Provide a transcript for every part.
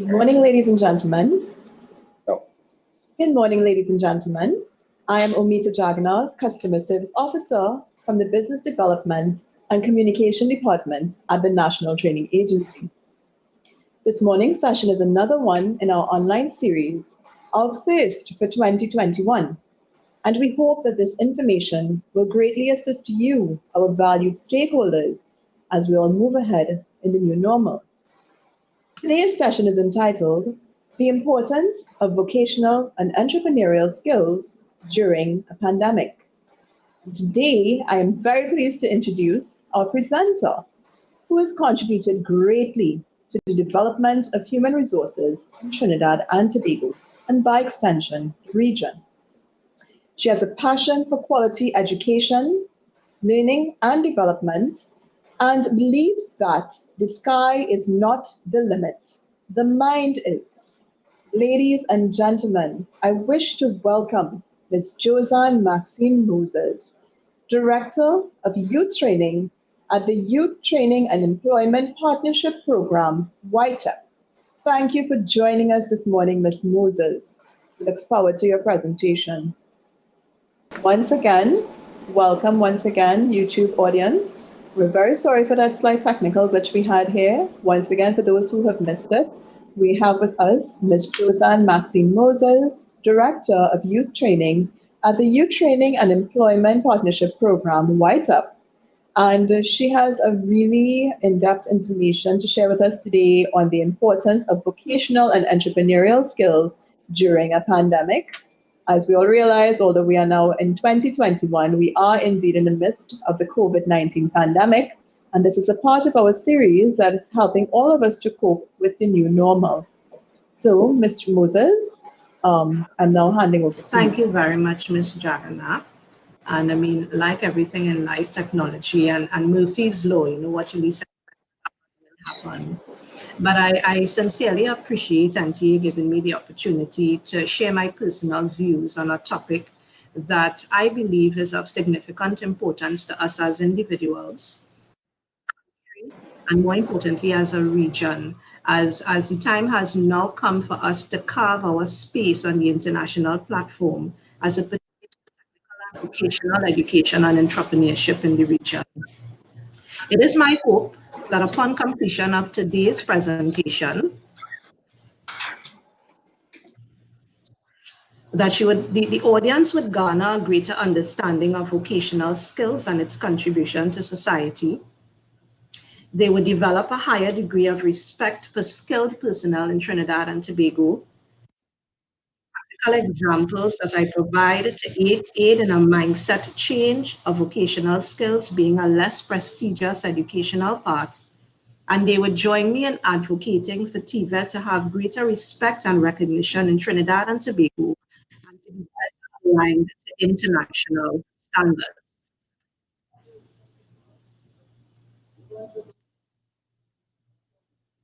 Good morning, ladies and gentlemen. Oh. Good morning, ladies and gentlemen. I am Omita Jagannath, Customer Service Officer from the Business Development and Communication Department at the National Training Agency. This morning's session is another one in our online series, our first for 2021. And we hope that this information will greatly assist you, our valued stakeholders, as we all move ahead in the new normal. Today's session is entitled The Importance of Vocational and Entrepreneurial Skills During a Pandemic. Today, I am very pleased to introduce our presenter, who has contributed greatly to the development of human resources in Trinidad and Tobago, and by extension, the region. She has a passion for quality education, learning and development, and believes that the sky is not the limit, the mind is. Ladies and gentlemen, I wish to welcome Ms. Josann Maxine Moses, Director of Youth Training at the Youth Training and Employment Partnership Program, YTEPP. Thank you for joining us this morning, Ms. Moses. We look forward to your presentation. Once again, welcome once again, YouTube audience. We're very sorry for that slight technical glitch we had here. Once again, for those who have missed it, we have with us Ms. Josann Maxine Moses, Director of Youth Training at the Youth Training and Employment Partnership Program, YTEPP. And she has a really in-depth information to share with us today on the importance of vocational and entrepreneurial skills during a pandemic. As we all realize, although we are now in 2021, we are indeed in the midst of the COVID-19 pandemic. And this is a part of our series that is helping all of us to cope with the new normal. So, Mr. Moses, I'm now handing over to you. Thank you very much, Ms. Jagannath. And I mean, like everything in life, technology and Murphy's Law, you know, what you least will happen. But I sincerely appreciate Auntie giving me the opportunity to share my personal views on a topic that I believe is of significant importance to us as individuals, and more importantly, as a region, as the time has now come for us to carve our space on the international platform as it pertains to vocational education and entrepreneurship in the region. It is my hope that upon completion of today's presentation, that the audience would garner a greater understanding of vocational skills and its contribution to society. They would develop a higher degree of respect for skilled personnel in Trinidad and Tobago. Practical examples that I provide to aid in a mindset change of vocational skills being a less prestigious educational path. And they would join me in advocating for TVET to have greater respect and recognition in Trinidad and Tobago and to be better aligned to international standards.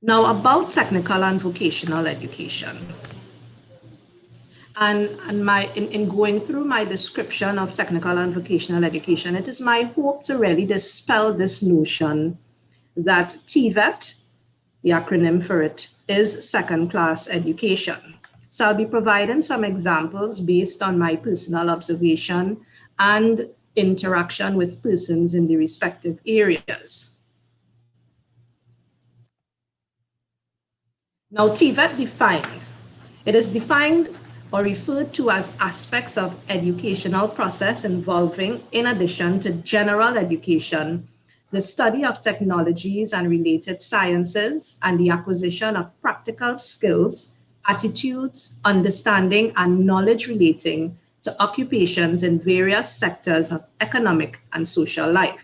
Now, about technical and vocational education. And in going through my description of technical and vocational education, it is my hope to really dispel this notion that TVET, the acronym for it, is second-class education. So I'll be providing some examples based on my personal observation and interaction with persons in the respective areas. Now, TVET defined. It is defined or referred to as aspects of educational process involving, in addition to general education, the study of technologies and related sciences and the acquisition of practical skills, attitudes, understanding, and knowledge relating to occupations in various sectors of economic and social life.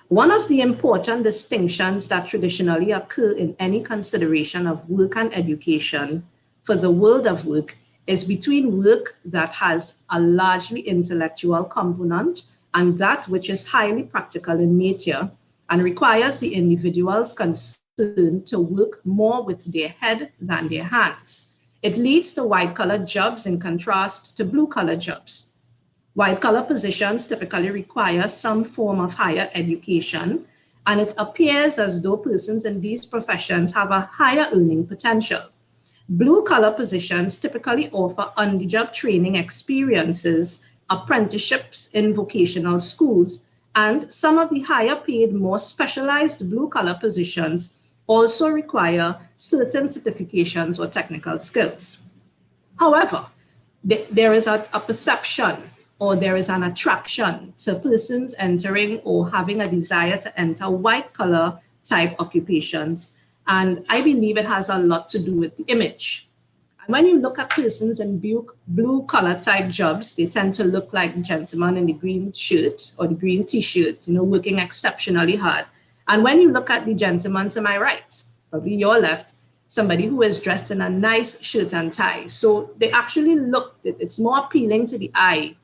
One of the important distinctions that traditionally occur in any consideration of work and education for the world of work is between work that has a largely intellectual component and that which is highly practical in nature and requires the individuals concerned to work more with their head than their hands. It leads to white-collar jobs in contrast to blue-collar jobs. White-collar positions typically require some form of higher education, and it appears as though persons in these professions have a higher earning potential. Blue-collar positions typically offer on-the-job training experiences, apprenticeships in vocational schools, and some of the higher paid, more specialized blue-collar positions also require certain certifications or technical skills. However, there is a perception, or there is an attraction to persons entering or having a desire to enter white-collar type occupations. And I believe it has a lot to do with the image. And when you look at persons in blue-collar type jobs, they tend to look like gentlemen in the green shirt or the green t-shirt, working exceptionally hard. And when you look at the gentleman to my right, probably your left, somebody who is dressed in a nice shirt and tie. So they actually look, it's more appealing to the eye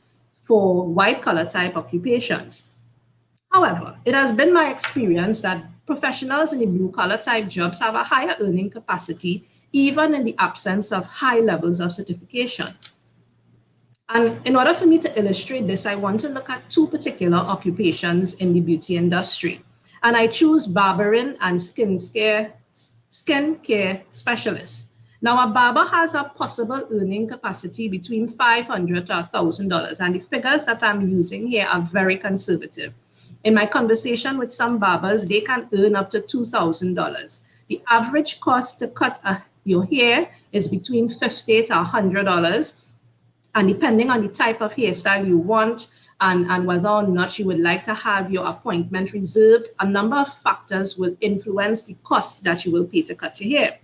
for white-collar type occupations. However, it has been my experience that professionals in the blue-collar type jobs have a higher earning capacity, even in the absence of high levels of certification. And in order for me to illustrate this, I want to look at two particular occupations in the beauty industry. And I choose barbering and skincare specialists. Now, a barber has a possible earning capacity between $500 to $1,000, and the figures that I'm using here are very conservative. In my conversation with some barbers, they can earn up to $2,000. The average cost to cut your hair is between $50 to $100, and depending on the type of hairstyle you want and whether or not you would like to have your appointment reserved, a number of factors will influence the cost that you will pay to cut your hair.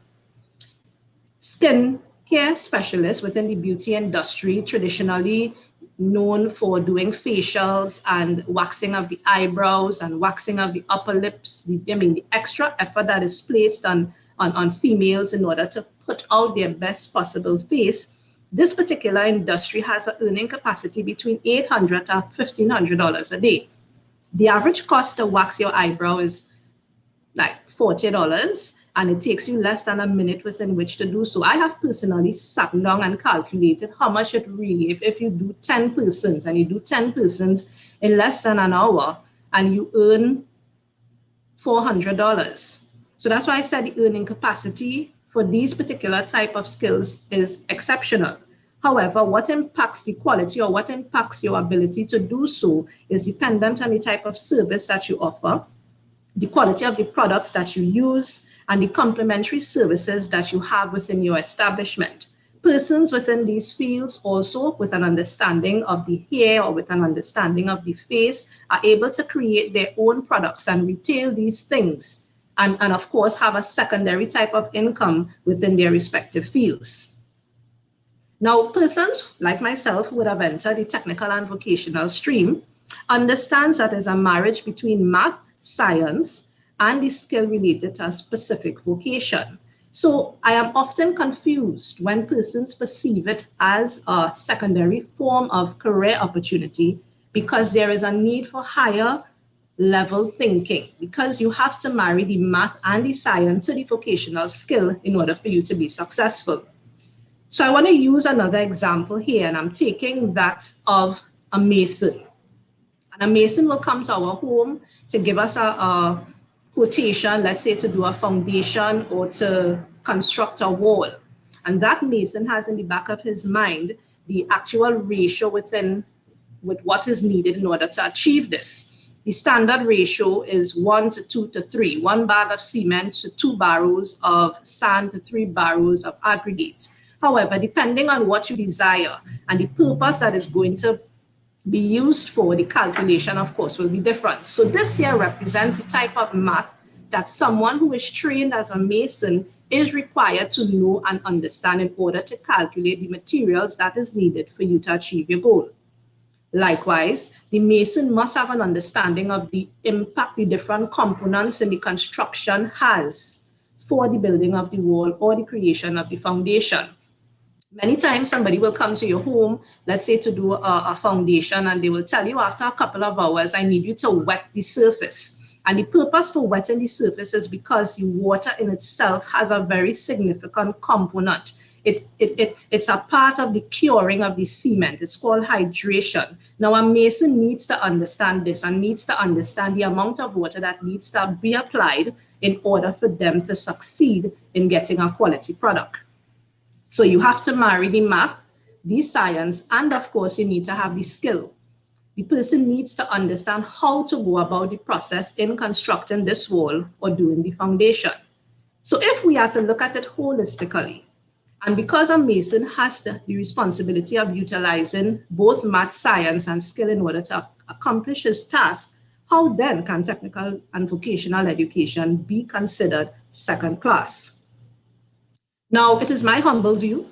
Skin care specialists within the beauty industry, traditionally known for doing facials and waxing of the eyebrows and waxing of the upper lips, the extra effort that is placed on females in order to put out their best possible face. This particular industry has an earning capacity between $800 to $1,500 a day. The average cost to wax your eyebrow is like $40, and it takes you less than a minute within which to do so. I have personally sat down and calculated how much it really, if you do 10 persons and you do 10 persons in less than an hour and you earn $400. So that's why I said the earning capacity for these particular type of skills is exceptional. However, what impacts the quality or what impacts your ability to do so is dependent on the type of service that you offer, the quality of the products that you use, and the complementary services that you have within your establishment. Persons within these fields also with an understanding of the hair or with an understanding of the face are able to create their own products and retail these things and of course have a secondary type of income within their respective fields. Now, persons like myself who would have entered the technical and vocational stream understands that there's a marriage between math, science, and the skill related to a specific vocation. So I am often confused when persons perceive it as a secondary form of career opportunity because there is a need for higher level thinking, because you have to marry the math and the science to the vocational skill in order for you to be successful. So I want to use another example here, and I'm taking that of a mason. And a mason will come to our home to give us a quotation, let's say to do a foundation or to construct a wall. And that mason has in the back of his mind the actual ratio with what is needed in order to achieve this. The standard ratio is 1 to 2 to 3, 1 bag of cement to 2 barrels of sand to 3 barrels of aggregate. However, depending on what you desire and the purpose that is going to be used for, the calculation, of course, will be different. So this here represents the type of math that someone who is trained as a mason is required to know and understand in order to calculate the materials that is needed for you to achieve your goal. Likewise, the mason must have an understanding of the impact the different components in the construction has for the building of the wall or the creation of the foundation. Many times somebody will come to your home, let's say to do a foundation, and they will tell you after a couple of hours, I need you to wet the surface. And the purpose for wetting the surface is because the water in itself has a very significant component. It's a part of the curing of the cement. It's called hydration. Now, a mason needs to understand this and needs to understand the amount of water that needs to be applied in order for them to succeed in getting a quality product. So you have to marry the math, the science, and of course, you need to have the skill. The person needs to understand how to go about the process in constructing this wall or doing the foundation. So if we are to look at it holistically, and because a mason has the responsibility of utilizing both math, science, and skill in order to accomplish his task, how then can technical and vocational education be considered second class? Now, it is my humble view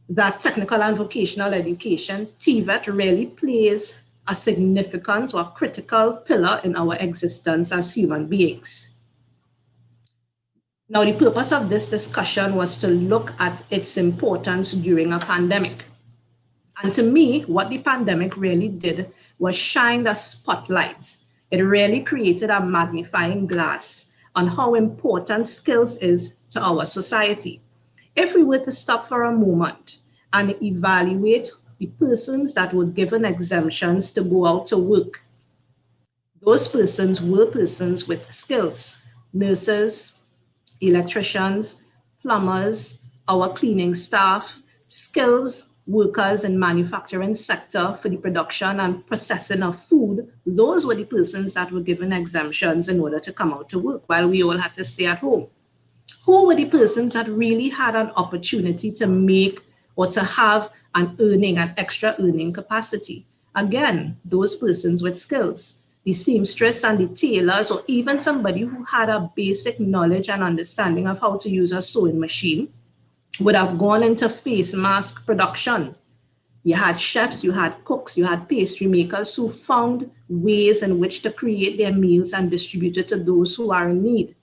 that technical and vocational education, TVET, really plays a significant or critical pillar in our existence as human beings. Now, the purpose of this discussion was to look at its importance during a pandemic. And to me, what the pandemic really did was shine a spotlight. It really created a magnifying glass on how important skills is to our society. If we were to stop for a moment and evaluate the persons that were given exemptions to go out to work, those persons were persons with skills: nurses, electricians, plumbers, our cleaning staff, skills workers in manufacturing sector for the production and processing of food. Those were the persons that were given exemptions in order to come out to work while we all had to stay at home. Who were the persons that really had an opportunity to make or to have an extra earning capacity? Again, those persons with skills. The seamstress and the tailors, or even somebody who had a basic knowledge and understanding of how to use a sewing machine, would have gone into face mask production. You had chefs, you had cooks, you had pastry makers who found ways in which to create their meals and distribute it to those who are in need.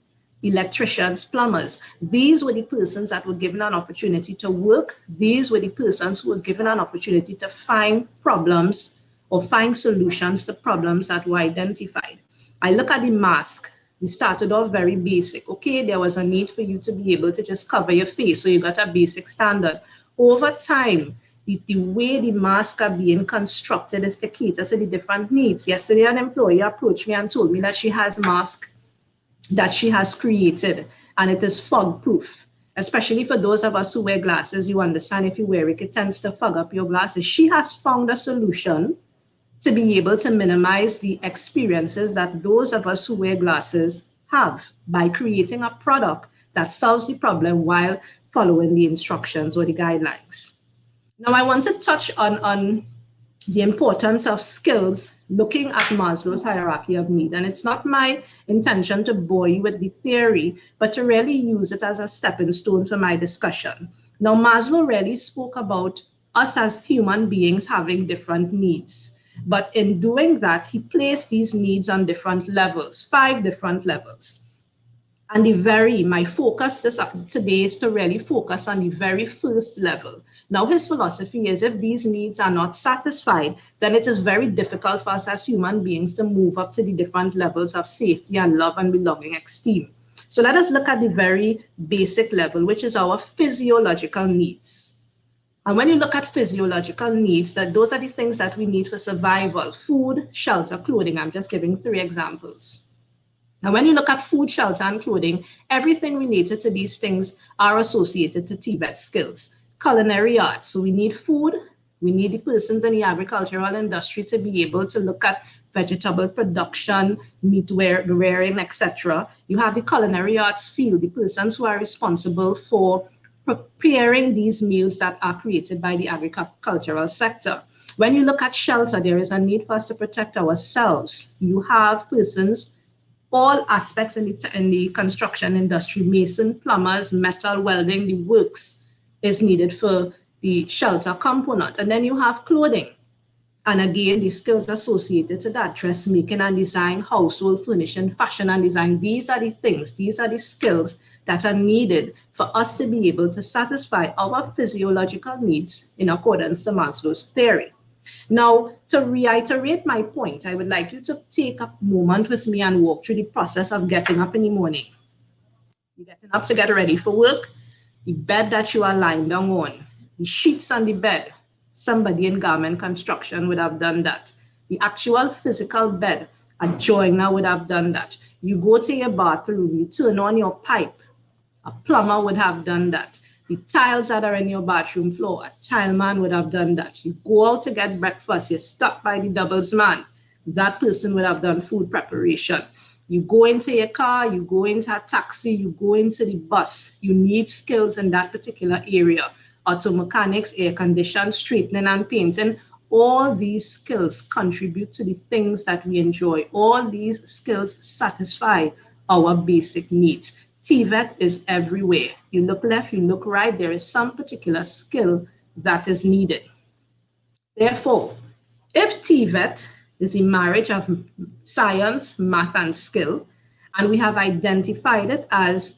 Electricians, plumbers, these were the persons that were given an opportunity to work. These were the persons who were given an opportunity to find problems or find solutions to problems that were identified. I look at the mask. We started off very basic. Okay, there was a need for you to be able to just cover your face, so you got a basic standard. Over time, the way the masks are being constructed is to cater to the different needs. Yesterday, an employee approached me and told me that she has mask that she has created, and it is fog proof. Especially for those of us who wear glasses, you understand if you wear it, it tends to fog up your glasses. She has found a solution to be able to minimize the experiences that those of us who wear glasses have by creating a product that solves the problem while following the instructions or the guidelines. Now, I want to touch on the importance of skills looking at Maslow's hierarchy of need. And it's not my intention to bore you with the theory, but to really use it as a stepping stone for my discussion. Now, Maslow really spoke about us as human beings having different needs. But in doing that, he placed these needs on different levels, 5 different levels. And my focus today is to really focus on the very first level. Now, his philosophy is if these needs are not satisfied, then it is very difficult for us as human beings to move up to the different levels of safety and love and belonging esteem. So let us look at the very basic level, which is our physiological needs. And when you look at physiological needs, those are the things that we need for survival: food, shelter, clothing. I'm just giving 3 examples. Now, when you look at food, shelter, and clothing, everything related to these things are associated to TVET skills. Culinary arts, so we need food, we need the persons in the agricultural industry to be able to look at vegetable production, meat rearing, etc. You have the culinary arts field, the persons who are responsible for preparing these meals that are created by the agricultural sector. When you look at shelter, there is a need for us to protect ourselves. You have persons, all aspects in the construction industry: mason, plumbers, metal, welding, the works is needed for the shelter component. And then you have clothing. And again, the skills associated to that: dressmaking and design, household furnishing, fashion and design. These are the things, these are the skills that are needed for us to be able to satisfy our physiological needs in accordance to Maslow's theory. Now, to reiterate my point, I would like you to take a moment with me and walk through the process of getting up in the morning. You're getting up to get ready for work, the bed that you are lying down on, the sheets on the bed. Somebody in garment construction would have done that. The actual physical bed, a joiner would have done that. You go to your bathroom, you turn on your pipe, a plumber would have done that. The tiles that are in your bathroom floor, a tileman would have done that. You go out to get breakfast, you're stuck by the doubles man. That person would have done food preparation. You go into your car, you go into a taxi, you go into the bus. You need skills in that particular area. Auto mechanics, air conditioning, straightening and painting. All these skills contribute to the things that we enjoy. All these skills satisfy our basic needs. TVET is everywhere. You look left, you look right, there is some particular skill that is needed. Therefore, if TVET is a marriage of science, math, and skill, and we have identified it as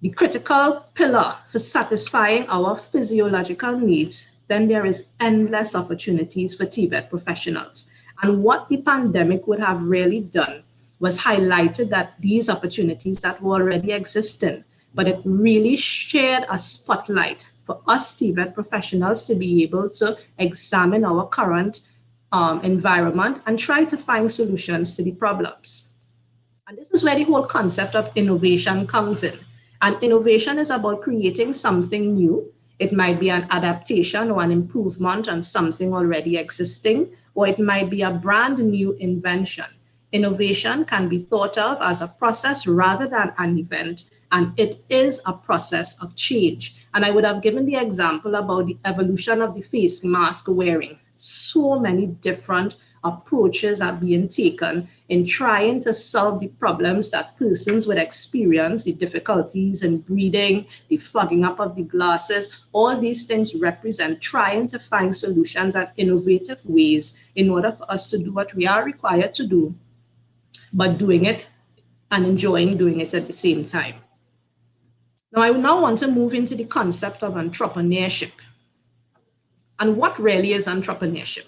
the critical pillar for satisfying our physiological needs, then there is endless opportunities for TVET professionals. And what the pandemic would have really done was highlighted that these opportunities that were already existing, but it really shared a spotlight for us TVET professionals to be able to examine our current environment and try to find solutions to the problems. And this is where the whole concept of innovation comes in. And innovation is about creating something new. It might be an adaptation or an improvement on something already existing, or it might be a brand new invention. Innovation can be thought of as a process rather than an event, and it is a process of change. And I would have given the example about the evolution of the face mask wearing. So many different approaches are being taken in trying to solve the problems that persons would experience, the difficulties in breathing, the fogging up of the glasses. All these things represent trying to find solutions and innovative ways in order for us to do what we are required to do, but doing it and enjoying doing it at the same time. Now, I now want to move into the concept of entrepreneurship. And what really is entrepreneurship?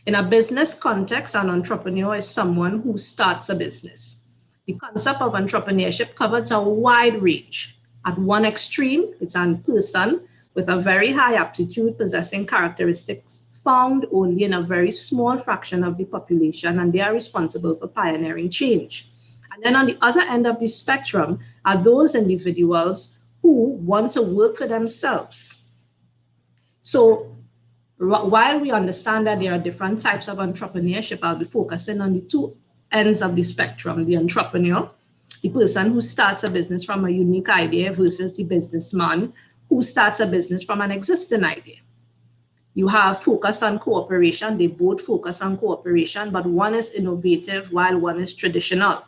In a business context, an entrepreneur is someone who starts a business. The concept of entrepreneurship covers a wide range. At one extreme, it's a person with a very high aptitude possessing characteristics found only in a very small fraction of the population, and they are responsible for pioneering change. And then on the other end of the spectrum are those individuals who want to work for themselves. So while we understand that there are different types of entrepreneurship, I'll be focusing on the two ends of the spectrum: the entrepreneur, the person who starts a business from a unique idea, versus the businessman who starts a business from an existing idea. You have focus on cooperation. They both focus on cooperation, but one is innovative while one is traditional.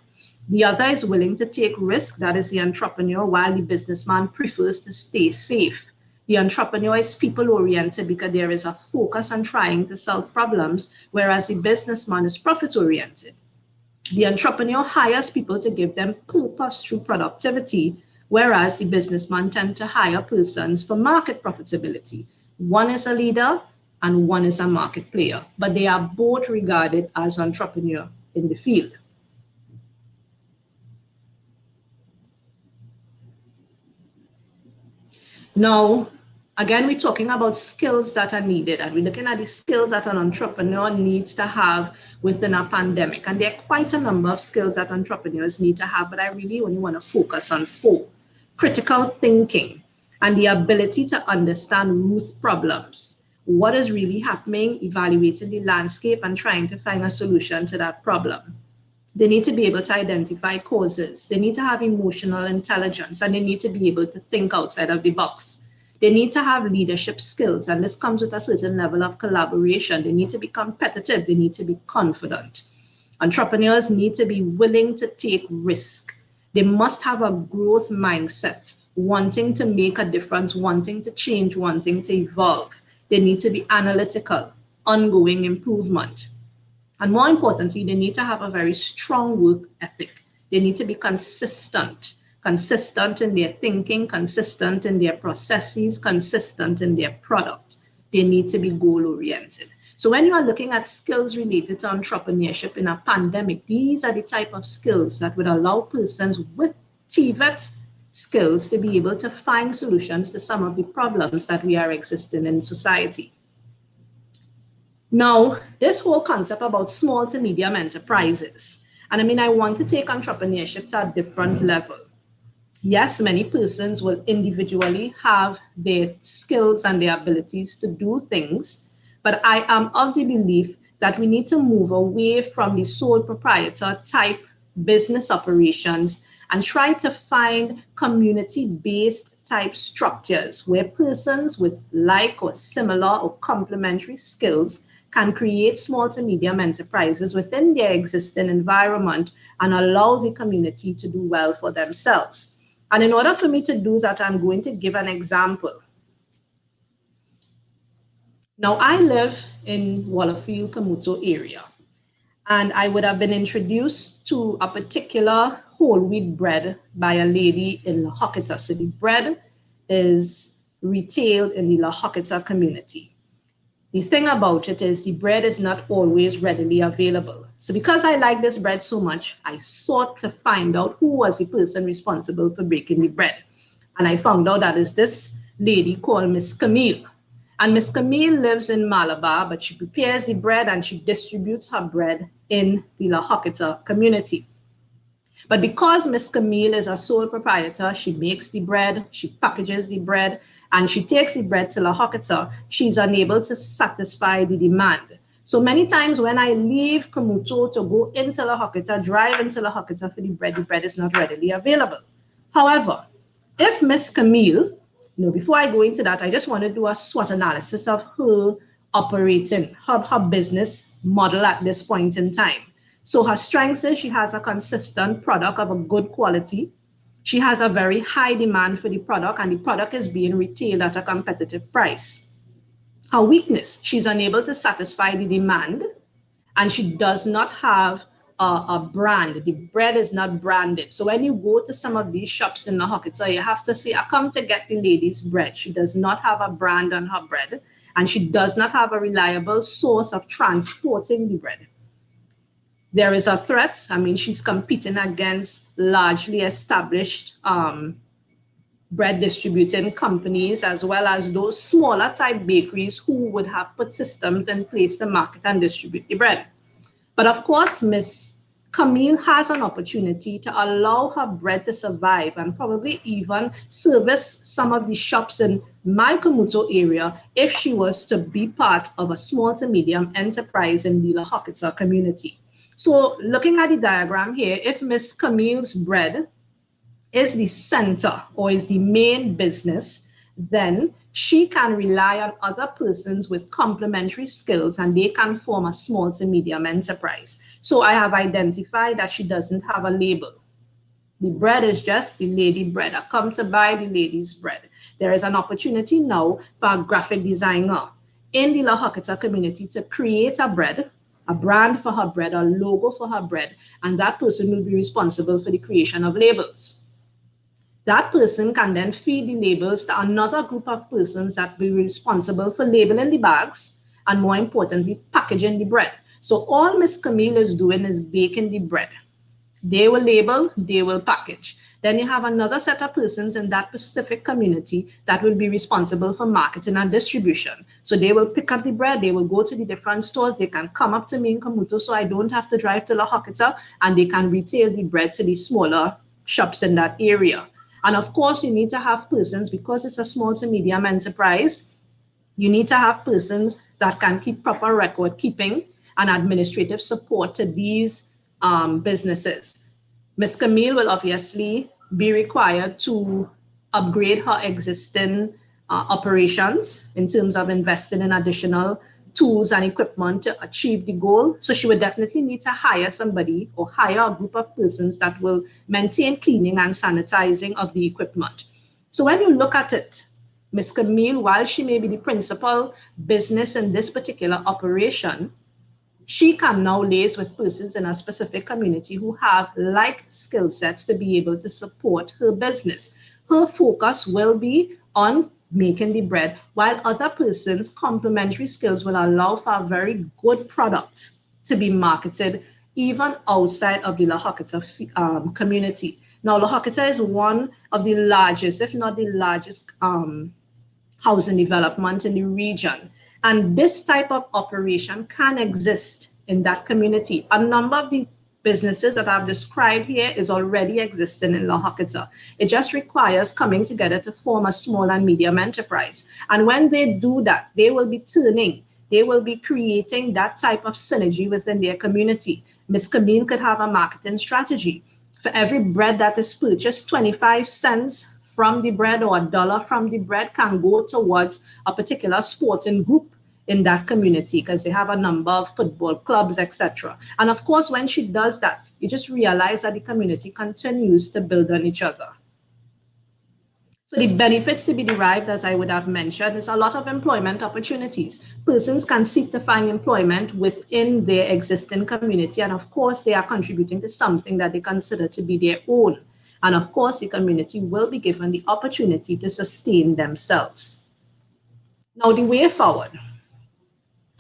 The other is willing to take risk, that is the entrepreneur, while the businessman prefers to stay safe. The entrepreneur is people-oriented because there is a focus on trying to solve problems, whereas the businessman is profit-oriented. The entrepreneur hires people to give them purpose through productivity, whereas the businessman tends to hire persons for market profitability. One is a leader and one is a market player, but they are both regarded as entrepreneur in the field. Now, again, we're talking about skills that are needed, and we're looking at the skills that an entrepreneur needs to have within a pandemic. And there are quite a number of skills that entrepreneurs need to have, but I really only want to focus on 4. Critical thinking and the ability to understand root problems. What is really happening, evaluating the landscape and trying to find a solution to that problem. They need to be able to identify causes. They need to have emotional intelligence, and they need to be able to think outside of the box. They need to have leadership skills, and this comes with a certain level of collaboration. They need to be competitive. They need to be confident. Entrepreneurs need to be willing to take risk. They must have a growth mindset, wanting to make a difference, wanting to change, wanting to evolve. They need to be analytical, ongoing improvement. And more importantly, they need to have a very strong work ethic. They need to be consistent in their thinking, consistent in their processes, consistent in their product. they need to be goal-oriented. So when you are looking at skills related to entrepreneurship in a pandemic, these are the type of skills that would allow persons with TVET skills to be able to find solutions to some of the problems that we are existing in society. Now, this whole concept about small to medium enterprises, and I mean, I want to take entrepreneurship to a different level. Yes, many persons will individually have their skills and their abilities to do things, but I am of the belief that we need to move away from the sole proprietor type business operations and try to find community-based type structures where persons with like or similar or complementary skills can create small to medium enterprises within their existing environment and allow the community to do well for themselves. And in order for me to do that, I'm going to give an example. Now, I live in Wallafield, Kamuto area, and I would have been introduced to a particular whole wheat bread by a lady in La Hokita. So the bread is retailed in the La Hokita community. The thing about it is the bread is not always readily available. So because I like this bread so much, I sought to find out who was the person responsible for baking the bread. And I found out that is this lady called Miss Camille. And Miss Camille lives in Malabar, but she prepares the bread and she distributes her bread in the La Hokita community. But because Miss Camille is a sole proprietor, she makes the bread, she packages the bread, and she takes the bread to La Hokita, she's unable to satisfy the demand. So many times when I leave Kamuto to go into La Hokita, drive into La Hokita for the bread is not readily available. However, if Miss Camille, before I go into that, I just want to do a SWOT analysis of her operating, her business model at this point in time. So her strengths is she has a consistent product of a good quality. She has a very high demand for the product, and the product is being retailed at a competitive price. Her weakness, she's unable to satisfy the demand, and she does not have a brand. The bread is not branded. So when you go to some of these shops in La Hokita, you have to say, I come to get the lady's bread. She does not have a brand on her bread, and she does not have a reliable source of transporting the bread. There is a threat. I mean, she's competing against largely established bread distributing companies, as well as those smaller type bakeries who would have put systems in place to market and distribute the bread. But of course, Miss Camille has an opportunity to allow her bread to survive and probably even service some of the shops in my Kamuto area if she was to be part of a small to medium enterprise in the La Hokita community. So looking at the diagram here, if Miss Camille's bread is the center or is the main business, then she can rely on other persons with complementary skills and they can form a small to medium enterprise. So I have identified that she doesn't have a label. The bread is just the lady bread. I come to buy the lady's bread. There is an opportunity now for a graphic designer in the La Hokita community to create a bread, a brand for her bread, a logo for her bread, and that person will be responsible for the creation of labels. That person can then feed the labels to another group of persons that will be responsible for labeling the bags and, more importantly, packaging the bread. So all Miss Camille is doing is baking the bread. They will label, they will package. Then you have another set of persons in that specific community that will be responsible for marketing and distribution. So they will pick up the bread, they will go to the different stores, they can come up to me in Kamuto so I don't have to drive to La Hokita, and they can retail the bread to the smaller shops in that area. And of course, you need to have persons, because it's a small to medium enterprise, you need to have persons that can keep proper record keeping and administrative support to these businesses. Ms. Camille will obviously be required to upgrade her existing operations in terms of investing in additional tools and equipment to achieve the goal. So she would definitely need to hire somebody or hire a group of persons that will maintain cleaning and sanitizing of the equipment. So when you look at it, Ms. Camille, while she may be the principal business in this particular operation, she can now liaise with persons in a specific community who have like skill sets to be able to support her business. Her focus will be on making the bread, while other persons, complementary skills will allow for a very good product to be marketed even outside of the Lahokita community. Now, Lahokita is one of the largest, if not the largest, housing development in the region. And this type of operation can exist in that community. A number of the businesses that I've described here is already existing in Lahokita. It just requires coming together to form a small and medium enterprise. And when they do that, they will be creating that type of synergy within their community. Ms. Camille could have a marketing strategy. For every bread that is purchased, 25 cents from the bread or $1 from the bread can go towards a particular sporting group in that community, because they have a number of football clubs, etc. And of course, when she does that, you just realize that the community continues to build on each other. So the benefits to be derived, as I would have mentioned, is a lot of employment opportunities. Persons can seek to find employment within their existing community, and of course, they are contributing to something that they consider to be their own. And of course, the community will be given the opportunity to sustain themselves. Now, the way forward.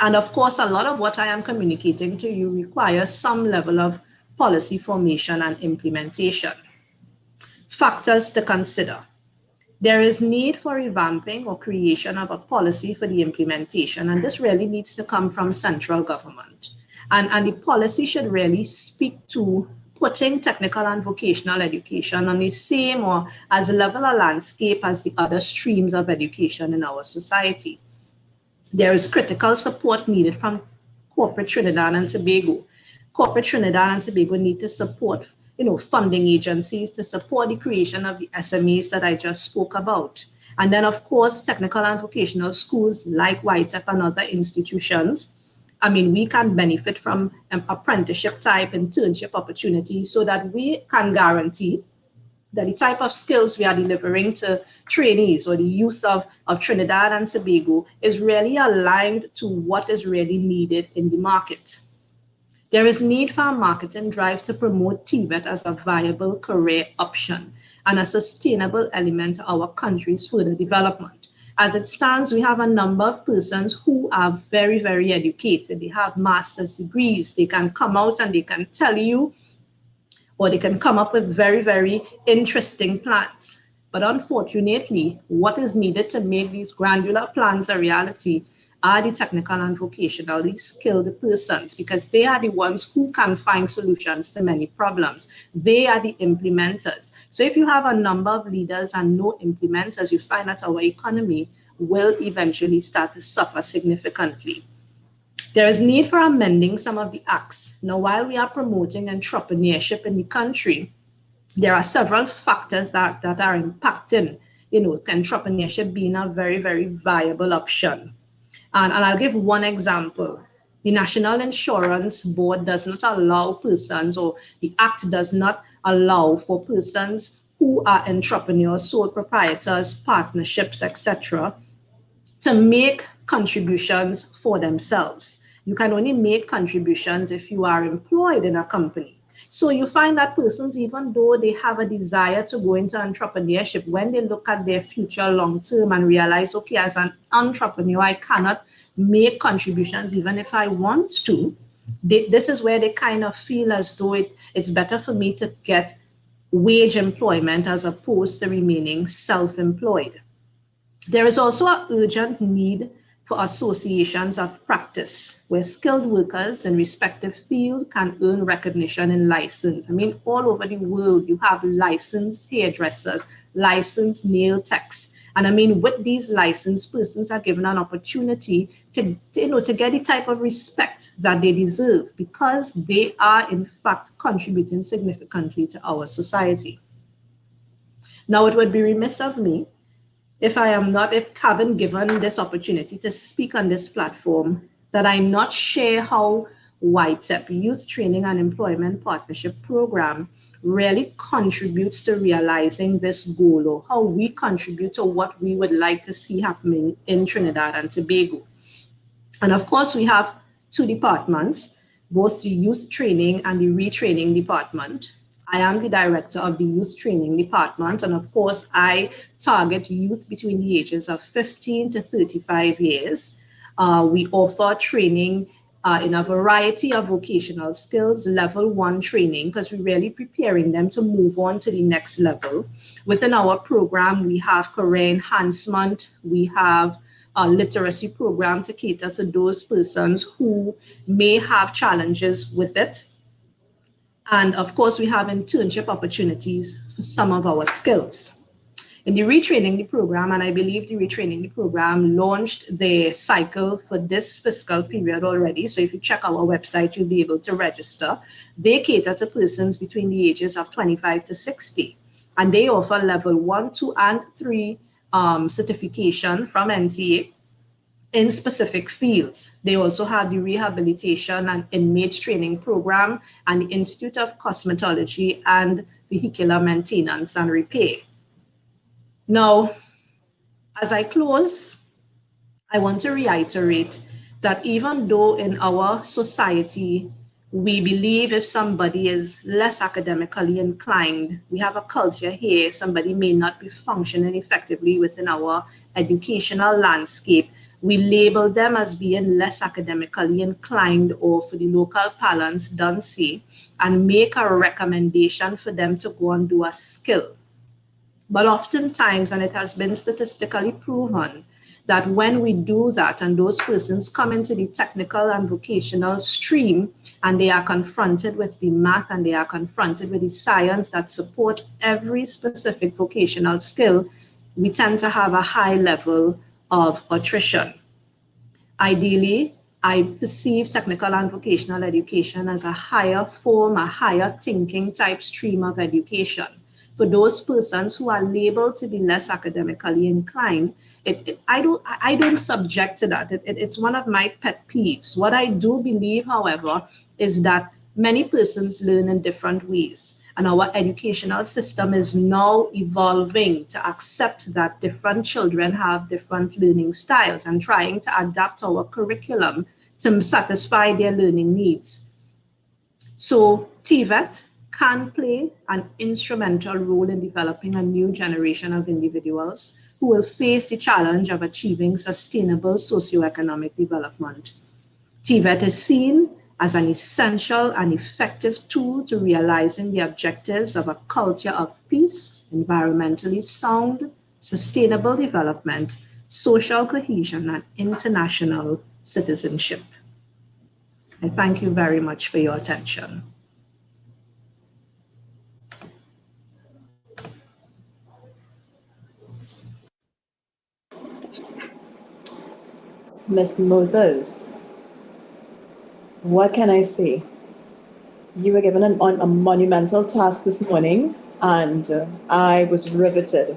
And of course, a lot of what I am communicating to you requires some level of policy formation and implementation. Factors to consider. There is need for revamping or creation of a policy for the implementation, and this really needs to come from central government. And the policy should really speak to putting technical and vocational education on the same or as level a landscape as the other streams of education in our society. There is critical support needed from corporate Trinidad and Tobago. Corporate Trinidad and Tobago need to support, funding agencies to support the creation of the SMEs that I just spoke about. And then, of course, technical and vocational schools like YTEPP and other institutions. I mean, we can benefit from apprenticeship type internship opportunities so that we can guarantee that the type of skills we are delivering to trainees or the youth of Trinidad and Tobago is really aligned to what is really needed in the market. There is need for a marketing drive to promote TVET as a viable career option and a sustainable element to our country's further development. As it stands, we have a number of persons who are very, very educated. They have master's degrees. They can come out and they can tell you, or they can come up with very, very interesting plans. But unfortunately, what is needed to make these granular plans a reality are the technical and vocationally skilled persons, because they are the ones who can find solutions to many problems. They are the implementers. So if you have a number of leaders and no implementers, you find that our economy will eventually start to suffer significantly. There is need for amending some of the acts. Now, while we are promoting entrepreneurship in the country, there are several factors that are impacting, entrepreneurship being a very, very viable option. And I'll give one example. The National Insurance Board does not allow persons, or the Act does not allow for persons who are entrepreneurs, sole proprietors, partnerships, etc., to make contributions for themselves. You can only make contributions if you are employed in a company. So you find that persons, even though they have a desire to go into entrepreneurship, when they look at their future long term and realize, okay, as an entrepreneur, I cannot make contributions even if I want to, this is where they kind of feel as though it's better for me to get wage employment as opposed to remaining self-employed. There is also an urgent need for associations of practice where skilled workers in respective field can earn recognition and license. I mean, all over the world, you have licensed hairdressers, licensed nail techs. And I mean, with these licensed persons are given an opportunity to get the type of respect that they deserve, because they are in fact contributing significantly to our society. Now, it would be remiss of me if having given this opportunity to speak on this platform, that I not share how YTEPP, Youth Training and Employment Partnership Program, really contributes to realizing this goal, or how we contribute to what we would like to see happening in Trinidad and Tobago. And of course, we have two departments, both the Youth Training and the Retraining Department. I am the director of the Youth Training Department, and of course, I target youth between the ages of 15 to 35 years. We offer training in a variety of vocational skills, level 1 training, because we're really preparing them to move on to the next level. Within our program, we have career enhancement, we have a literacy program to cater to those persons who may have challenges with it. And of course, we have internship opportunities for some of our skills. In the retraining the program, and I believe the retraining the program launched the cycle for this fiscal period already. So if you check our website, you'll be able to register. They cater to persons between the ages of 25 to 60. And they offer level 1, 2, and 3 certification from NTA in specific fields. They also have the rehabilitation and inmate training program and the Institute of Cosmetology and Vehicular Maintenance and Repair. Now, as I close, I want to reiterate that even though in our society, we believe if somebody is less academically inclined, we have a culture here, somebody may not be functioning effectively within our educational landscape, we label them as being less academically inclined, or for the local parlance, dunce, and make a recommendation for them to go and do a skill. But oftentimes, and it has been statistically proven, that when we do that and those persons come into the technical and vocational stream and they are confronted with the math and they are confronted with the science that support every specific vocational skill, we tend to have a high level of attrition. Ideally, I perceive technical and vocational education as a higher form, a higher thinking type stream of education. For those persons who are labeled to be less academically inclined, I don't subject to that. It's one of my pet peeves. What I do believe, however, is that many persons learn in different ways. And our educational system is now evolving to accept that different children have different learning styles and trying to adapt our curriculum to satisfy their learning needs. So TVET can play an instrumental role in developing a new generation of individuals who will face the challenge of achieving sustainable socioeconomic development. TVET is seen as an essential and effective tool to realizing the objectives of a culture of peace, environmentally sound, sustainable development, social cohesion, and international citizenship. I thank you very much for your attention. Miss Moses, what can I say? You were given a monumental task this morning, and I was riveted.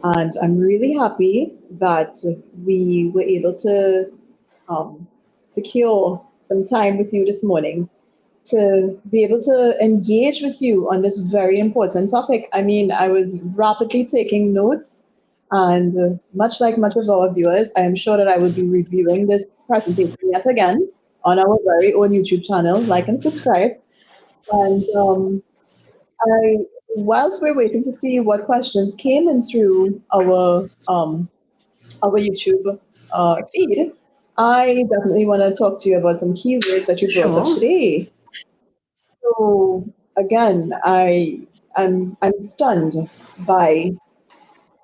And I'm really happy that we were able to secure some time with you this morning to be able to engage with you on this very important topic. I mean, I was rapidly taking notes, and much like much of our viewers, I am sure that I will be reviewing this presentation yet again on our very own YouTube channel. Like and subscribe. And whilst we're waiting to see what questions came in through our YouTube feed, I definitely want to talk to you about some key words that you brought up today. So again, I'm stunned by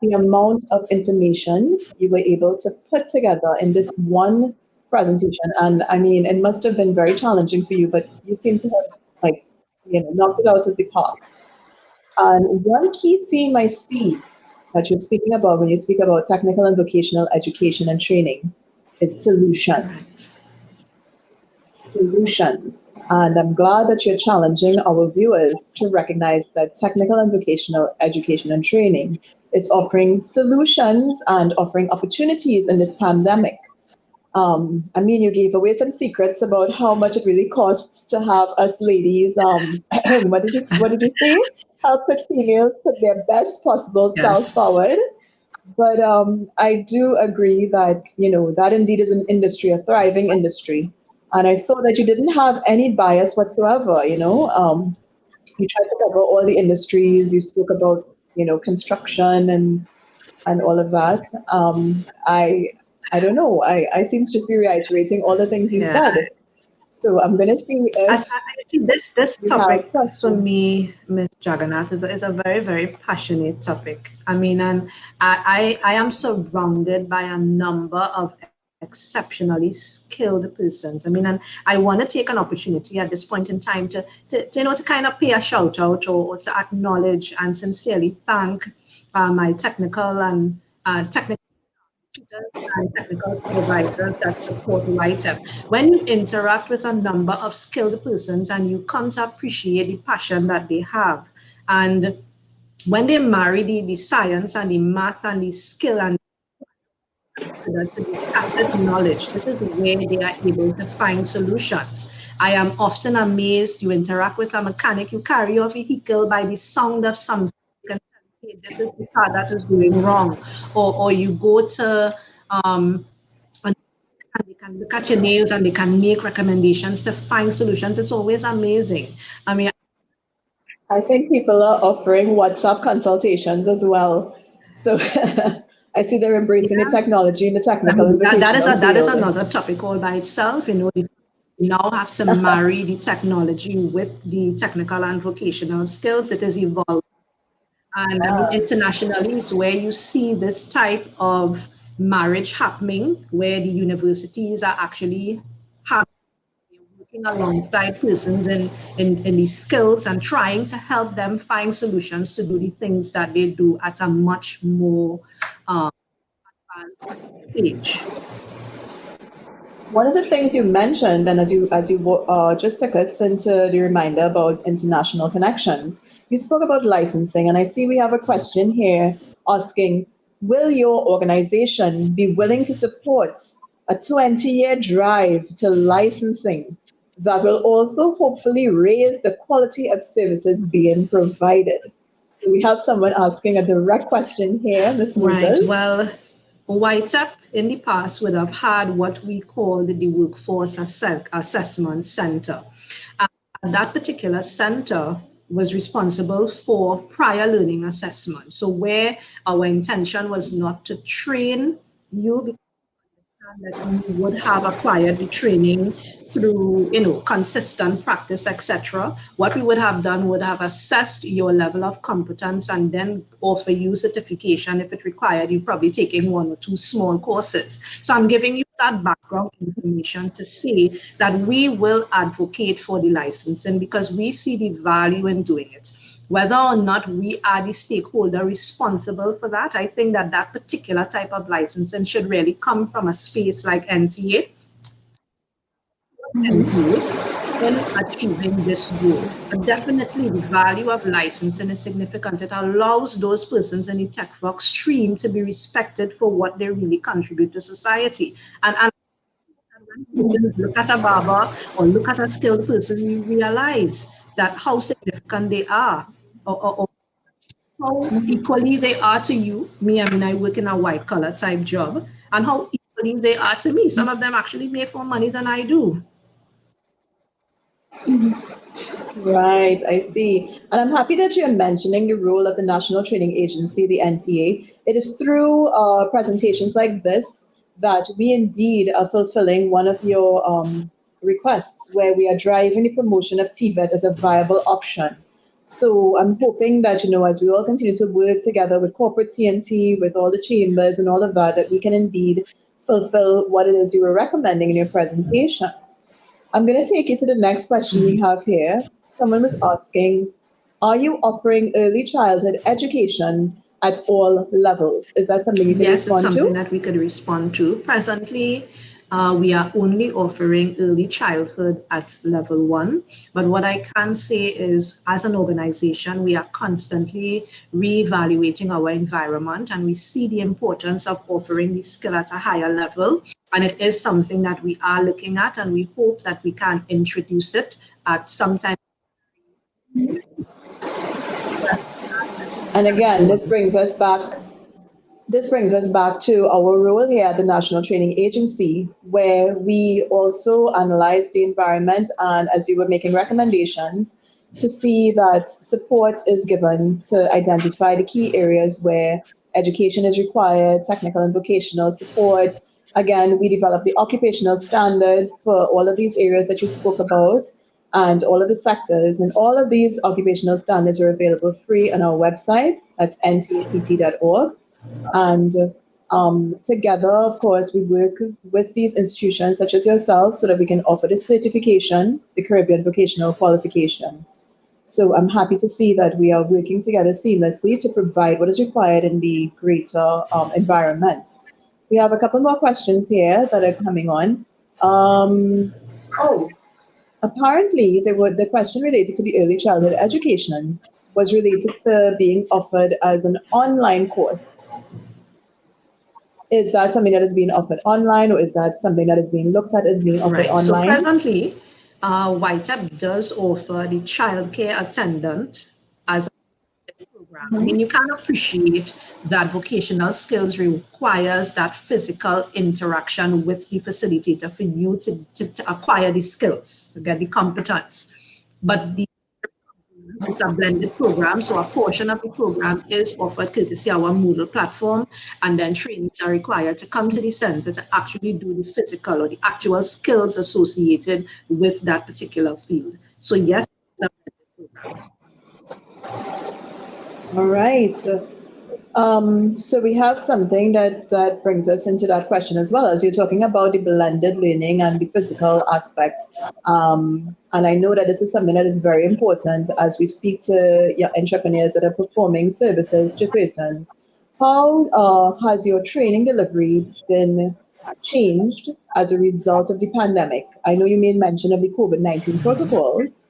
the amount of information you were able to put together in this one presentation. And I mean, it must have been very challenging for you, but you seem to have knocked it out of the park. And one key theme I see that you're speaking about when you speak about technical and vocational education and training is solutions. Solutions. And I'm glad that you're challenging our viewers to recognize that technical and vocational education and training is offering solutions and offering opportunities in this pandemic. I mean, you gave away some secrets about how much it really costs to have us ladies, what did you say? Help put females put their best possible self forward. But I do agree that, that indeed is an industry, a thriving industry. And I saw that you didn't have any bias whatsoever, you tried to cover all the industries. You spoke about, construction and all of that. I don't know. I seem to just be reiterating all the things you Yeah. said. So I'm going to see As if I see this you have topic for questions. me, Ms. Jagannath, is a very, very passionate topic. I mean, and I am surrounded by a number of exceptionally skilled persons. I mean, and I want to take an opportunity at this point in time to kind of pay a shout out or to acknowledge and sincerely thank my technical and technical and technical supervisors that support YTEPP. When you interact with a number of skilled persons and you come to appreciate the passion that they have, and when they marry the science and the math and the skill and the tacit knowledge, this is where they are able to find solutions. I am often amazed. You interact with a mechanic, you carry your vehicle by the sound of something. You can tell, hey, this is the car that is going wrong, or you go to and they can look at your nails and they can make recommendations to find solutions. It's always amazing. I mean, I think people are offering WhatsApp consultations as well. So I see they're embracing the technology in the technical and vocational that is field. another topic all by itself. You now have to marry the technology with the technical and vocational skills. It is evolving. And I mean, internationally, it's where you see this type of marriage happening, where the universities are actually working alongside persons in these skills and trying to help them find solutions to do the things that they do at a much more advanced stage. One of the things you mentioned, and as you just took us into the reminder about international connections, you spoke about licensing, and I see we have a question here asking, will your organization be willing to support a 20-year drive to licensing that will also hopefully raise the quality of services being provided? So we have someone asking a direct question here, Ms. Moses. Right. Well, YTEPP in the past would have had what we call the Workforce Assessment Center. And that particular center was responsible for prior learning assessment. So where our intention was not to train you, that you would have acquired the training through, consistent practice, etc. What we would have done would have assessed your level of competence and then offer you certification if it required you probably taking one or two small courses. So I'm giving you that background information to say that we will advocate for the licensing because we see the value in doing it. Whether or not we are the stakeholder responsible for that, I think that that particular type of licensing should really come from a space like NTA in achieving this goal. But definitely the value of licensing is significant. It allows those persons in the tech work stream to be respected for what they really contribute to society. And when we look at a barber or look at a skilled person, we realize that how significant they are or how equally they are to you. Me, I mean, I work in a white collar type job, and how equally they are to me. Some of them actually make more money than I do. Right, I see. And I'm happy that you're mentioning the role of the National Training Agency, the NTA. It is through presentations like this that we indeed are fulfilling one of your requests, where we are driving the promotion of TVET as a viable option. So I'm hoping that, as we all continue to work together with corporate TNT, with all the chambers and all of that, that we can indeed fulfill what it is you were recommending in your presentation. I'm going to take you to the next question we have here. Someone was asking, are you offering early childhood education at all levels? Is that something you can Yes, it's respond something to? that we could respond to. Presently, we are only offering early childhood at level 1. But what I can say is, as an organization, we are constantly reevaluating our environment and we see the importance of offering the skill at a higher level. And it is something that we are looking at, and we hope that we can introduce it at some time. And again, this brings us back to our role here at the National Training Agency, where we also analyze the environment, and as you were making recommendations, to see that support is given to identify the key areas where education is required, technical and vocational support. Again, we develop the occupational standards for all of these areas that you spoke about and all of the sectors. And all of these occupational standards are available free on our website. That's ntatt.org. And together, of course, we work with these institutions such as yourself so that we can offer the certification, the Caribbean Vocational Qualification. So I'm happy to see that we are working together seamlessly to provide what is required in the greater environment. We have a couple more questions here that are coming on. Apparently the question related to the early childhood education was related to being offered as an online course. Is that something that is being offered online, or is that something that is being looked at as being offered online? So presently, YTEPP does offer the childcare attendant as a program. I mean, you can appreciate that vocational skills requires that physical interaction with the facilitator for you to acquire the skills, to get the competence. But it's a blended program, so a portion of the program is offered courtesy of our Moodle platform, and then trainings are required to come to the center to actually do the physical or the actual skills associated with that particular field. So yes, it's a blended program. All right. So we have something that brings us into that question as well, as you're talking about the blended learning and the physical aspect. And I know that this is something that is very important as we speak to your entrepreneurs that are performing services to persons. How has your training delivery been changed as a result of the pandemic? I know you made mention of the COVID-19 protocols.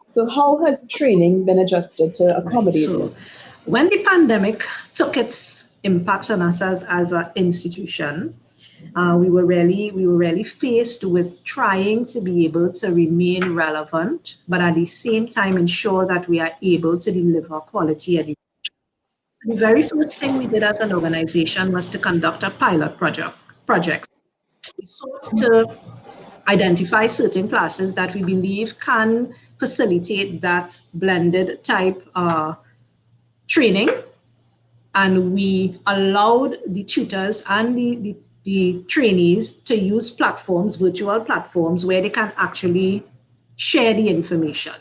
So how has the training been adjusted to accommodate this? When the pandemic took its impact on us as an institution, we were really faced with trying to be able to remain relevant, but at the same time ensure that we are able to deliver quality education. The very first thing we did as an organization was to conduct a pilot project. We sought to identify certain classes that we believe can facilitate that blended type training, and we allowed the tutors and the trainees to use platforms, virtual platforms, where they can actually share the information.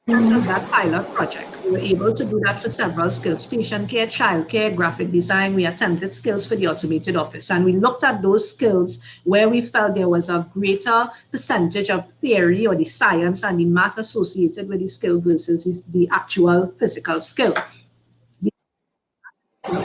As of that pilot project, we were able to do that for several skills: patient care, childcare, graphic design. We attempted skills for the automated office, and we looked at those skills where we felt there was a greater percentage of theory or the science and the math associated with the skill versus the actual physical skill. The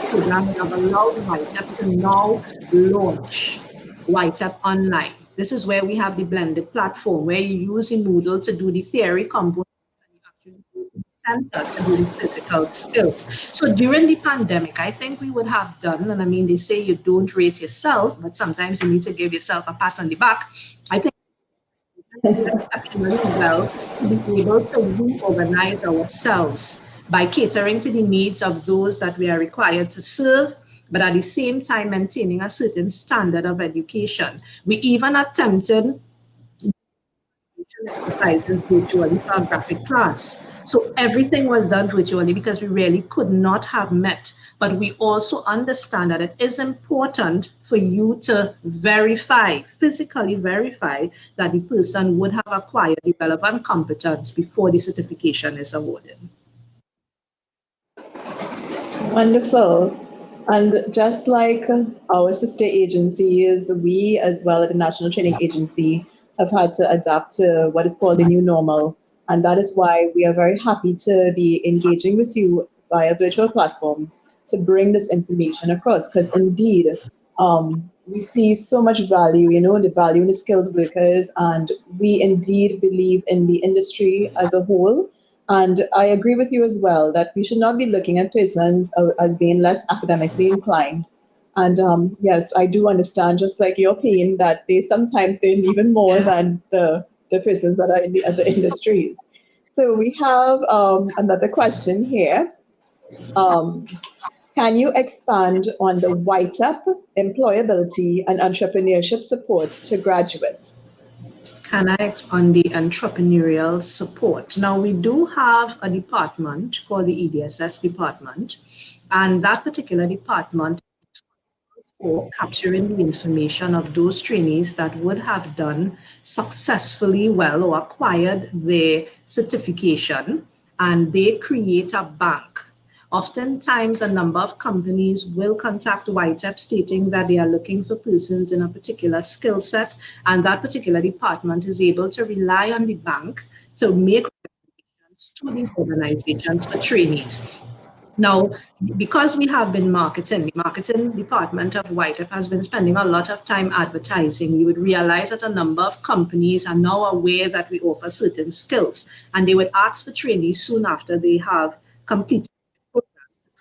program have allowed YTEPP to now launch YTEPP Online. This is where we have the blended platform where you use in Moodle to do the theory components and you actually go to the center to do the physical skills. So during the pandemic, I think we would have done, and I mean, they say you don't rate yourself, but sometimes you need to give yourself a pat on the back. I think exceptionally well to be able to reorganize ourselves by catering to the needs of those that we are required to serve, but at the same time maintaining a certain standard of education. We even attempted exercises virtually for our graphic class. So everything was done virtually because we really could not have met. But we also understand that it is important for you to physically verify that the person would have acquired the relevant competence before the certification is awarded. Wonderful. And just like our sister agencies, we as well at the National Training Agency have had to adapt to what is called the new normal. And that is why we are very happy to be engaging with you via virtual platforms to bring this information across. Because indeed, we see so much value, the value in the skilled workers, and we indeed believe in the industry as a whole. And I agree with you as well that we should not be looking at persons as being less academically inclined. And yes, I do understand, just like your pain, that they sometimes earn even more than the persons that are in the other industries. So we have another question here. Can you expand on the YTEPP employability and entrepreneurship support to graduates? Can I on the entrepreneurial support? Now, we do have a department called the EDSS department, and that particular department for capturing the information of those trainees that would have done successfully well or acquired their certification, and they create a bank. Oftentimes, a number of companies will contact YTEPP stating that they are looking for persons in a particular skill set, and that particular department is able to rely on the bank to make recommendations to these organizations for trainees. Now, because we have been marketing, the marketing department of YTEPP has been spending a lot of time advertising. You would realize that a number of companies are now aware that we offer certain skills, and they would ask for trainees soon after they have completed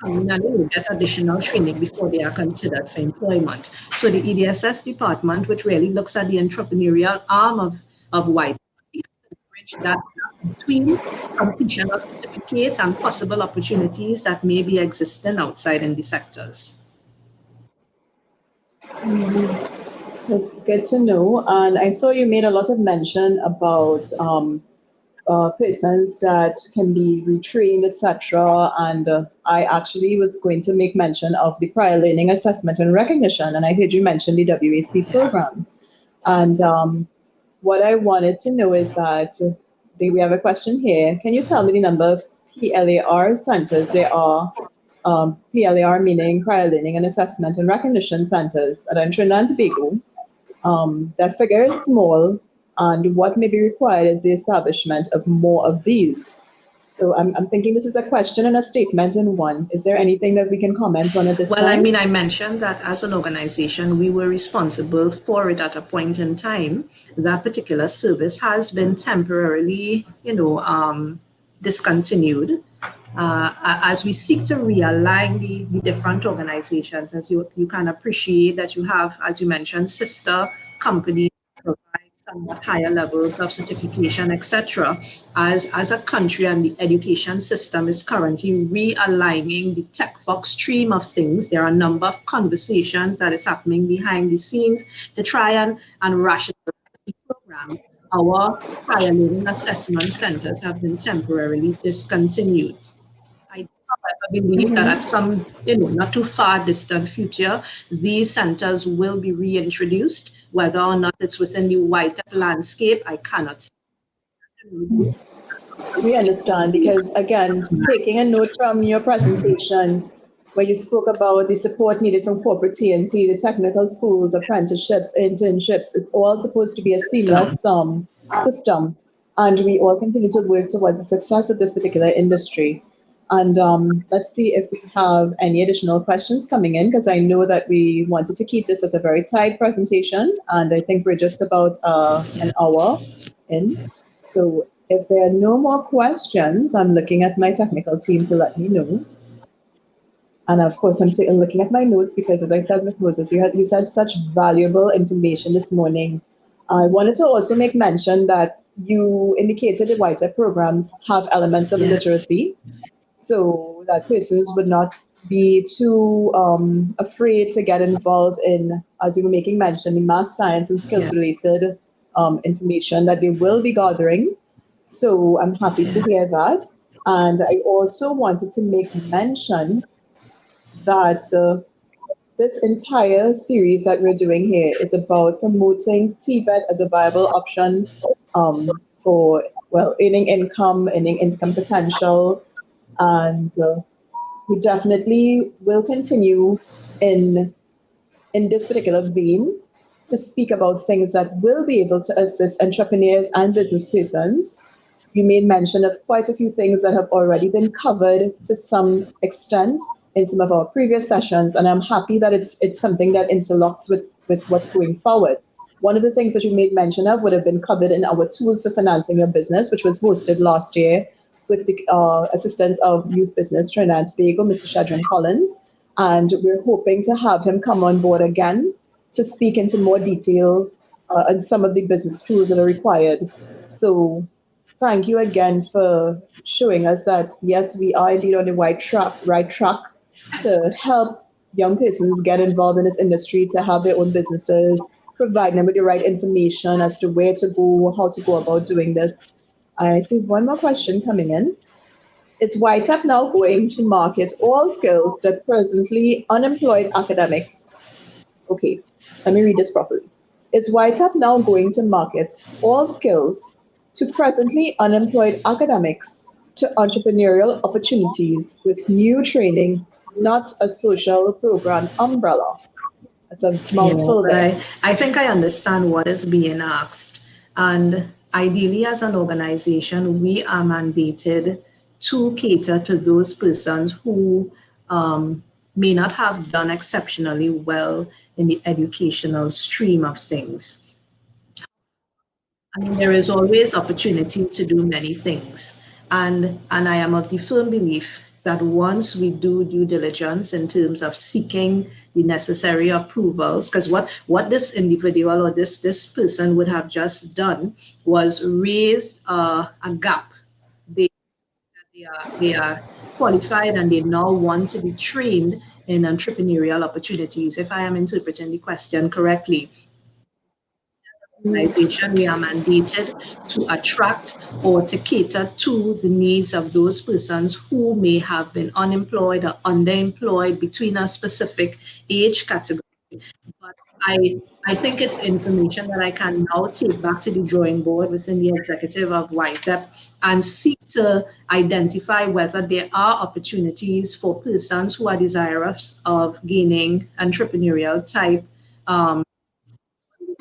and they will get additional training before they are considered for employment. So the EDSS department, which really looks at the entrepreneurial arm of YTEPP, is to bridge that between completion of certificates and possible opportunities that may be existing outside in the sectors. Good to know. And I saw you made a lot of mention about persons that can be retrained, etc. And I actually was going to make mention of the prior learning assessment and recognition. And I heard you mention the WAC programs. And what I wanted to know is that we have a question here. Can you tell me the number of PLAR centers there are? PLAR meaning prior learning and assessment and recognition centers at Trinidad and Tobago. That figure is small, and what may be required is the establishment of more of these. So I'm thinking this is a question and a statement in one. Is there anything that we can comment on at this time? Well, I mean, I mentioned that as an organization, we were responsible for it at a point in time. That particular service has been temporarily, discontinued. As we seek to realign the different organizations, as you can appreciate that you have, as you mentioned, sister companies provide somewhat higher levels of certification, etc. As a country, and the education system is currently realigning the tech box stream of things. There are a number of conversations that is happening behind the scenes to try and rationalize the program. Our higher learning assessment centers have been temporarily discontinued. I believe that at some, not too far distant future, these centers will be reintroduced. Whether or not it's within the YTEPP landscape, I cannot say. We understand, because again, taking a note from your presentation, where you spoke about the support needed from corporate T&T, the technical schools, apprenticeships, internships, it's all supposed to be a seamless system. And we all continue to work towards the success of this particular industry. And let's see if we have any additional questions coming in, because I know that we wanted to keep this as a very tight presentation, and I think we're just about an hour in. So if there are no more questions, I'm looking at my technical team to let me know. And of course, I'm looking at my notes, because as I said, Ms. Moses, you said such valuable information this morning. I wanted to also make mention that you indicated the YTEPP programs have elements of literacy, so that persons would not be too afraid to get involved in, as you were making mention, the math, science, and skills-related information that they will be gathering. So I'm happy to hear that. And I also wanted to make mention that this entire series that we're doing here is about promoting TVET as a viable option for, earning income potential. And we definitely will continue in this particular vein to speak about things that will be able to assist entrepreneurs and business persons. You made mention of quite a few things that have already been covered to some extent in some of our previous sessions, and I'm happy that it's something that interlocks with what's going forward. One of the things that you made mention of would have been covered in our Tools for Financing Your Business, which was hosted last year with the assistance of Youth Business Trinidad and Tobago, Mr. Shadron Collins. And we're hoping to have him come on board again to speak into more detail on some of the business tools that are required. So thank you again for showing us that, yes, we are indeed on the right track to help young persons get involved in this industry, to have their own businesses, provide them with the right information as to where to go, how to go about doing this. I see one more question coming in. Is YTEPP now going to market all skills that presently unemployed academics? Okay, let me read this properly. Is YTEPP now going to market all skills to presently unemployed academics to entrepreneurial opportunities with new training, not a social program umbrella? That's a Yeah, mouthful but there. I think I understand what is being asked. And ideally, as an organization, we are mandated to cater to those persons who may not have done exceptionally well in the educational stream of things. I mean, there is always opportunity to do many things. And I am of the firm belief that once we do due diligence in terms of seeking the necessary approvals, because what this individual or this person would have just done was raised a gap. They, they are qualified and they now want to be trained in entrepreneurial opportunities, if I am interpreting the question correctly. Organization, we are mandated to attract or to cater to the needs of those persons who may have been unemployed or underemployed between a specific age category. But I think it's information that I can now take back to the drawing board within the executive of YTEPP and seek to identify whether there are opportunities for persons who are desirous of gaining entrepreneurial type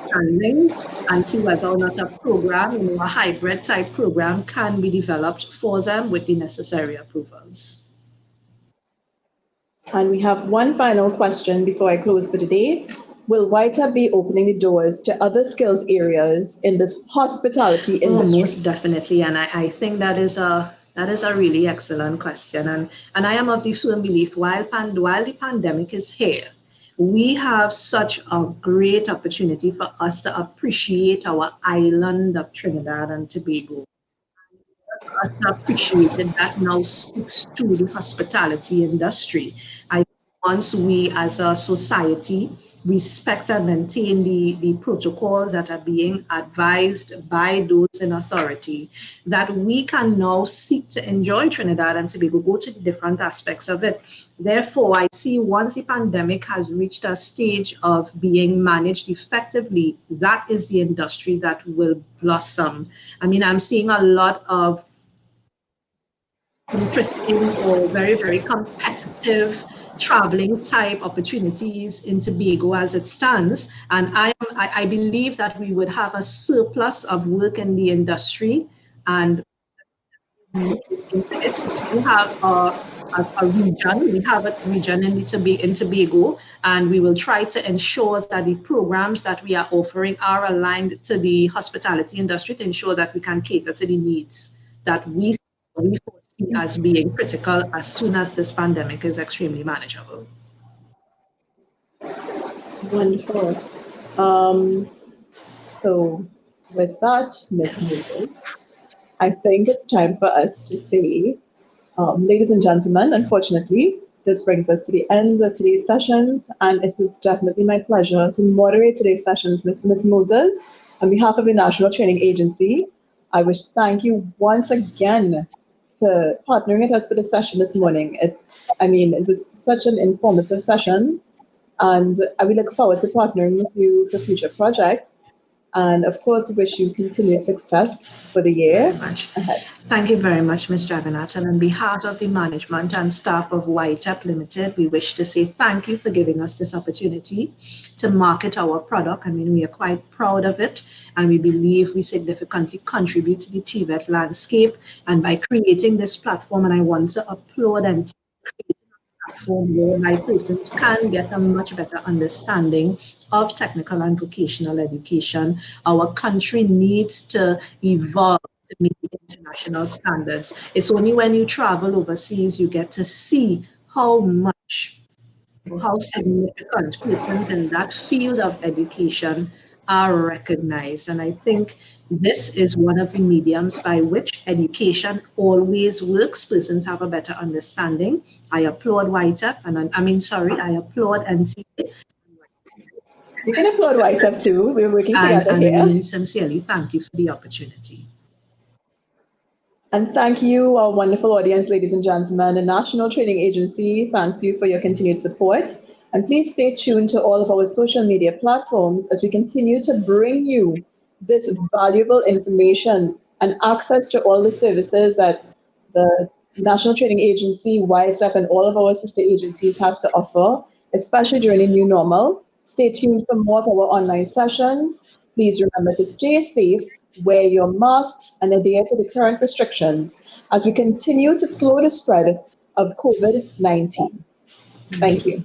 understanding and see whether or not a program, a hybrid type program can be developed for them with the necessary approvals. And we have one final question before I close for today. Will YTEPP be opening the doors to other skills areas in this hospitality industry? Most definitely, and I think that is a really excellent question. And I am of the firm belief while the pandemic is here, we have such a great opportunity for us to appreciate our island of Trinidad and Tobago. Us to appreciate it, that now speaks to the hospitality industry. Once we as a society respect and maintain the protocols that are being advised by those in authority, that we can now seek to enjoy Trinidad and Tobago, go to the different aspects of it. Therefore, I see once the pandemic has reached a stage of being managed effectively, that is the industry that will blossom. I mean, I'm seeing a lot of interesting or very, very competitive traveling type opportunities in Tobago as it stands. And I believe that we would have a surplus of work in the industry and into it. We have a region, we have a region in Tobago, and we will try to ensure that the programs that we are offering are aligned to the hospitality industry to ensure that we can cater to the needs that we foresee as being critical as soon as this pandemic is extremely manageable. Wonderful. So with that, Ms. Moses, I think it's time for us to say, ladies and gentlemen, unfortunately, this brings us to the end of today's sessions, and it was definitely my pleasure to moderate today's sessions, Ms. Moses. On behalf of the National Training Agency, I wish to thank you once again for partnering with us for the session this morning. It was such an informative session, and we look forward to partnering with you for future projects. And of course, we wish you continued success for the year ahead. Thank you very much, Ms. Jagannath. And on behalf of the management and staff of YTEPP Limited, we wish to say thank you for giving us this opportunity to market our product. I mean, we are quite proud of it, and we believe we significantly contribute to the TVET landscape. And by creating this platform, and I want to applaud and platform whereby persons can get a much better understanding of technical and vocational education. Our country needs to evolve to meet the international standards. It's only when you travel overseas you get to see how significant persons in that field of education are recognized. And I think this is one of the mediums by which education always works. Persons have a better understanding. I applaud YTEPP, and I applaud NTA You can applaud YTEPP too. We're working And together I here. mean, sincerely, thank you for the opportunity. And thank you, our wonderful audience, ladies and gentlemen. The National Training Agency thanks you for your continued support. And please stay tuned to all of our social media platforms as we continue to bring you this valuable information and access to all the services that the National Training Agency, YTEPP, and all of our sister agencies have to offer, especially during the new normal. Stay tuned for more of our online sessions. Please remember to stay safe, wear your masks, and adhere to the current restrictions as we continue to slow the spread of COVID-19. Thank you.